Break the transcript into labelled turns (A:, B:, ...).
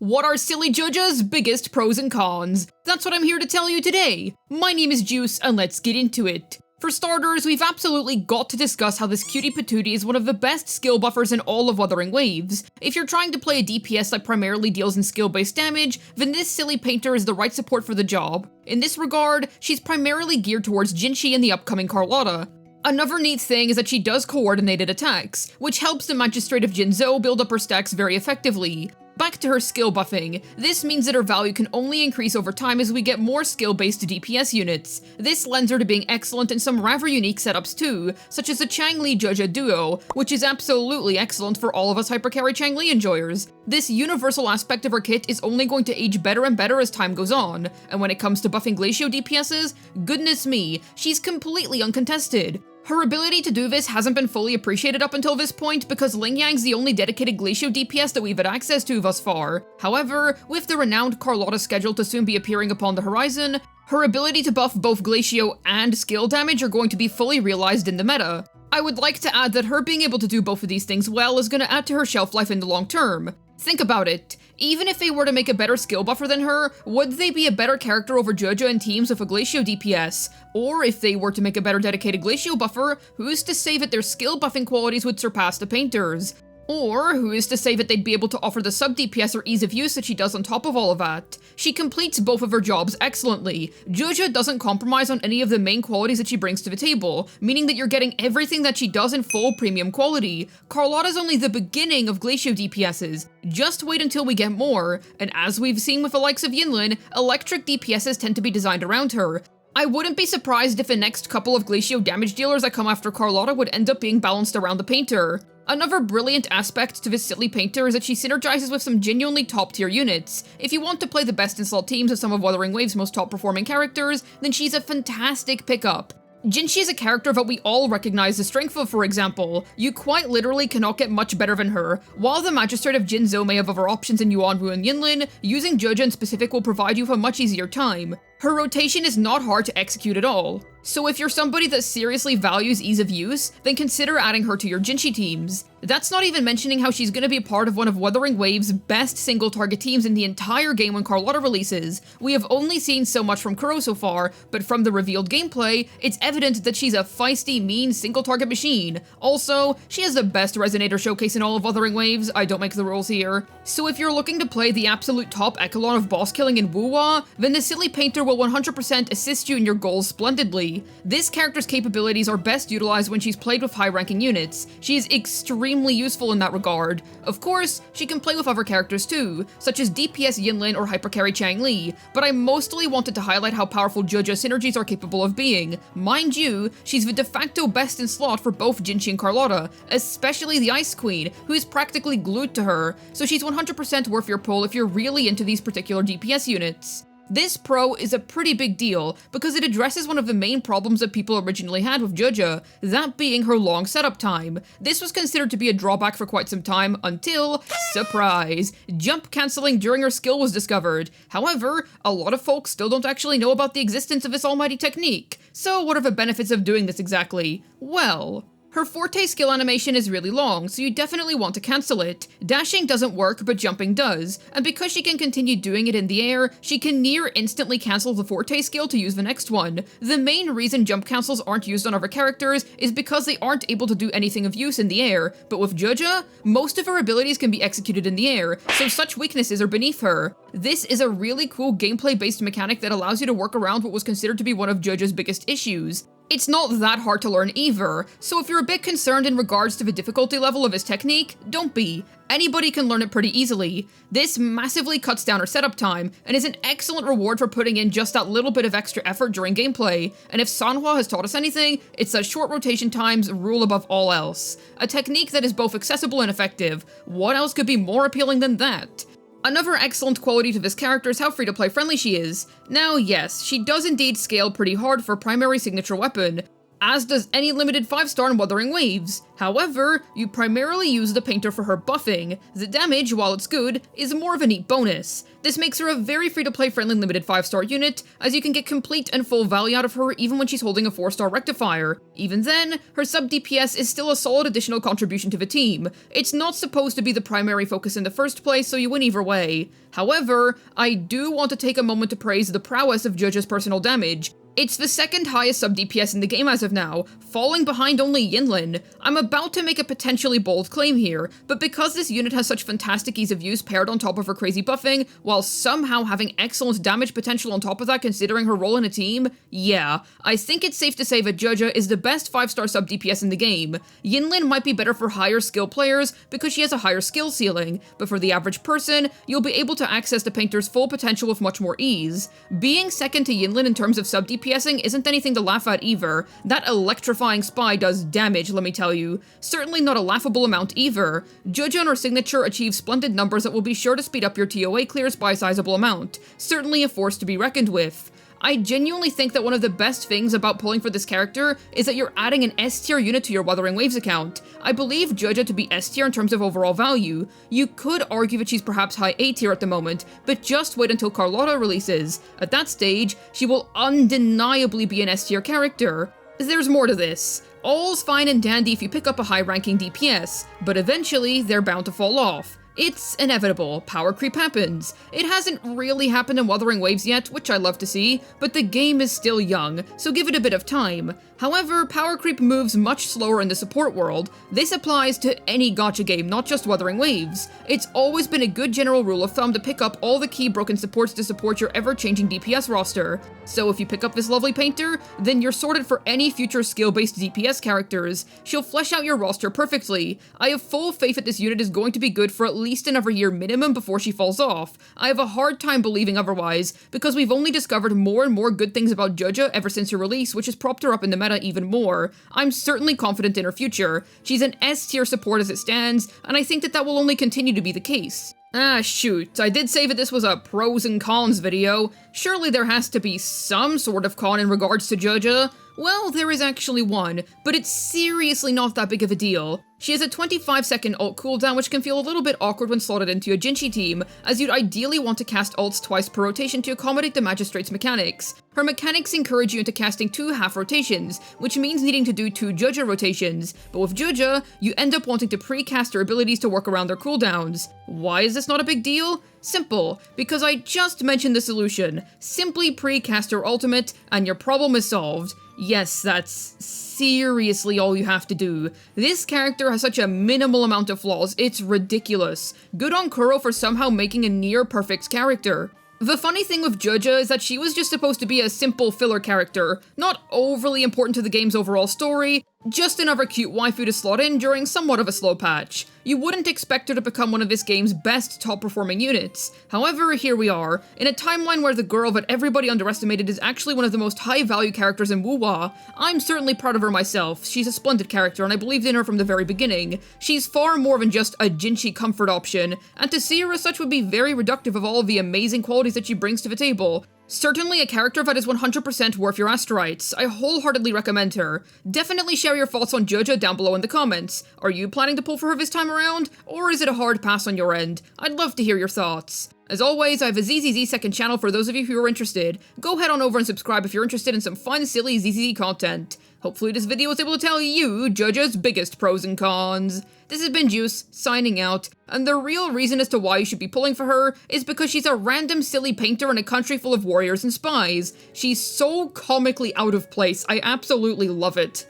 A: What are silly Zhezhi's biggest pros and cons? That's what I'm here to tell you today. My name is Juice, and let's get into it. For starters, we've absolutely got to discuss how this cutie patootie is one of the best skill buffers in all of Wuthering Waves. If you're trying to play a DPS that primarily deals in skill-based damage, then this silly painter is the right support for the job. In this regard, she's primarily geared towards Jinhsi and the upcoming Carlotta. Another neat thing is that she does coordinated attacks, which helps the Magistrate of Jinzhou build up her stacks very effectively. Back to her skill buffing, this means that her value can only increase over time as we get more skill-based DPS units. This lends her to being excellent in some rather unique setups too, such as the Changli Zhezhi duo, which is absolutely excellent for all of us hypercarry Changli enjoyers. This universal aspect of her kit is only going to age better and better as time goes on, and when it comes to buffing Glacio DPSs, goodness me, she's completely uncontested. Her ability to do this hasn't been fully appreciated up until this point because Lingyang's the only dedicated Glacio DPS that we've had access to thus far. However, with the renowned Carlotta scheduled to soon be appearing upon the horizon, her ability to buff both Glacio and skill damage are going to be fully realized in the meta. I would like to add that her being able to do both of these things well is going to add to her shelf life in the long term. Think about it. Even if they were to make a better skill buffer than her, would they be a better character over Zhezhi in teams with a Glacio DPS? Or if they were to make a better dedicated Glacio buffer, who's to say that their skill buffing qualities would surpass the painters? Or who is to say that they'd be able to offer the sub-DPS or ease of use that she does on top of all of that? She completes both of her jobs excellently. Zhezhi doesn't compromise on any of the main qualities that she brings to the table, meaning that you're getting everything that she does in full premium quality. Carlotta's only the beginning of Glacio DPSs. Just wait until we get more, and as we've seen with the likes of Yinlin, electric DPSs tend to be designed around her. I wouldn't be surprised if the next couple of Glacio damage dealers that come after Carlotta would end up being balanced around the painter. Another brilliant aspect to this silly painter is that she synergizes with some genuinely top-tier units. If you want to play the best in slot teams of some of Wuthering Waves' most top-performing characters, then she's a fantastic pickup. Jinhsi is a character that we all recognize the strength of, for example. You quite literally cannot get much better than her. While the Magistrate of Jinzhou may have other options in Yuanwu and Yinlin, using Zhezhi in specific will provide you with a much easier time. Her rotation is not hard to execute at all. So if you're somebody that seriously values ease of use, then consider adding her to your Jinhsi teams. That's not even mentioning how she's going to be a part of one of Wuthering Waves' best single target teams in the entire game when Carlotta releases. We have only seen so much from Kuro so far, but from the revealed gameplay, it's evident that she's a feisty, mean single target machine. Also, she has the best Resonator showcase in all of Wuthering Waves, I don't make the rules here. So if you're looking to play the absolute top echelon of boss killing in WuWa, then the silly painter will 100% assist you in your goals splendidly. This character's capabilities are best utilized when she's played with high-ranking units. She is extremely useful in that regard. Of course, she can play with other characters too, such as DPS Yinlin or hypercarry Changli, but I mostly wanted to highlight how powerful Zhezhi's synergies are capable of being. Mind you, she's the de facto best in slot for both Jinhsi and Carlotta, especially the Ice Queen, who is practically glued to her, so she's 100% worth your pull if you're really into these particular DPS units. This pro is a pretty big deal because it addresses one of the main problems that people originally had with Zhezhi, that being her long setup time. This was considered to be a drawback for quite some time until, surprise, jump cancelling during her skill was discovered. However, a lot of folks still don't actually know about the existence of this almighty technique. So what are the benefits of doing this exactly? Well, her forte skill animation is really long, so you definitely want to cancel it. Dashing doesn't work, but jumping does, and because she can continue doing it in the air, she can near instantly cancel the forte skill to use the next one. The main reason jump cancels aren't used on other characters is because they aren't able to do anything of use in the air, but with Zhezhi, most of her abilities can be executed in the air, so such weaknesses are beneath her. This is a really cool gameplay-based mechanic that allows you to work around what was considered to be one of Zhezhi's biggest issues. It's not that hard to learn either, so if you're a bit concerned in regards to the difficulty level of his technique, don't be. Anybody can learn it pretty easily. This massively cuts down her setup time, and is an excellent reward for putting in just that little bit of extra effort during gameplay, and if Sanhua has taught us anything, it's that short rotation times rule above all else. A technique that is both accessible and effective. What else could be more appealing than that? Another excellent quality to this character is how free-to-play friendly she is. Now yes, she does indeed scale pretty hard for a primary signature weapon, as does any limited 5-star in Wuthering Waves. However, you primarily use the painter for her buffing. The damage, while it's good, is more of a neat bonus. This makes her a very free-to-play friendly limited 5-star unit, as you can get complete and full value out of her even when she's holding a 4-star rectifier. Even then, her sub DPS is still a solid additional contribution to the team. It's not supposed to be the primary focus in the first place, so you win either way. However, I do want to take a moment to praise the prowess of Zhezhi's personal damage. It's the second highest sub DPS in the game as of now, falling behind only Yinlin. I'm about to make a potentially bold claim here, but because this unit has such fantastic ease of use paired on top of her crazy buffing, while somehow having excellent damage potential on top of that considering her role in a team, yeah, I think it's safe to say that Zhezhi is the best 5-star sub DPS in the game. Yinlin might be better for higher skill players because she has a higher skill ceiling, but for the average person, you'll be able to access the painter's full potential with much more ease. Being second to Yinlin in terms of sub DPSing isn't anything to laugh at either. That electrifying spy does damage, let me tell you. Certainly not a laughable amount either. Zhezhi and her signature achieves splendid numbers that will be sure to speed up your TOA clears by a sizable amount. Certainly a force to be reckoned with. I genuinely think that one of the best things about pulling for this character is that you're adding an S-tier unit to your Wuthering Waves account. I believe Zhezhi to be S-tier in terms of overall value. You could argue that she's perhaps high A-tier at the moment, but just wait until Carlotta releases. At that stage, she will undeniably be an S-tier character. There's more to this. All's fine and dandy if you pick up a high-ranking DPS, but eventually they're bound to fall off. It's inevitable, power creep happens. It hasn't really happened in Wuthering Waves yet, which I love to see, but the game is still young, so give it a bit of time. However, power creep moves much slower in the support world. This applies to any gacha game, not just Wuthering Waves. It's always been a good general rule of thumb to pick up all the key broken supports to support your ever-changing DPS roster. So if you pick up this lovely painter, then you're sorted for any future skill-based DPS characters. She'll flesh out your roster perfectly. I have full faith that this unit is going to be good for at least another year minimum before she falls off. I have a hard time believing otherwise, because we've only discovered more and more good things about Zhezhi ever since her release, which has propped her up in the meta even more. I'm certainly confident in her future. She's an S-tier support as it stands, and I think that will only continue to be the case. Ah, shoot, I did say that this was a pros and cons video. Surely there has to be some sort of con in regards to Zhezhi. Well, there is actually one, but it's seriously not that big of a deal. She has a 25-second ult cooldown, which can feel a little bit awkward when slotted into a Jinhsi team, as you'd ideally want to cast ults twice per rotation to accommodate the Magistrate's mechanics. Her mechanics encourage you into casting 2 half rotations, which means needing to do 2 Zhezhi rotations, but with Zhezhi, you end up wanting to pre-cast her abilities to work around their cooldowns. Why is this not a big deal? Simple, because I just mentioned the solution. Simply pre-cast her ultimate, and your problem is solved. Yes, that's seriously all you have to do. This character has such a minimal amount of flaws, it's ridiculous. Good on Kuro for somehow making a near-perfect character. The funny thing with Zhezhi is that she was just supposed to be a simple filler character, not overly important to the game's overall story, just another cute waifu to slot in during somewhat of a slow patch. You wouldn't expect her to become one of this game's best top-performing units. However, here we are, in a timeline where the girl that everybody underestimated is actually one of the most high-value characters in WuWa. I'm certainly proud of her myself. She's a splendid character, and I believed in her from the very beginning. She's far more than just a Jinhsi comfort option, and to see her as such would be very reductive of all of the amazing qualities that she brings to the table. Certainly a character that is 100% worth your asteroids. I wholeheartedly recommend her. Definitely share your thoughts on Zhezhi down below in the comments. Are you planning to pull for her this time around? Or is it a hard pass on your end? I'd love to hear your thoughts. As always, I have a ZZZ second channel for those of you who are interested. Go head on over and subscribe if you're interested in some fun, silly ZZZ content. Hopefully this video was able to tell you Zhezhi's biggest pros and cons. This has been Juice, signing out, and the real reason as to why you should be pulling for her is because she's a random silly painter in a country full of warriors and spies. She's so comically out of place, I absolutely love it.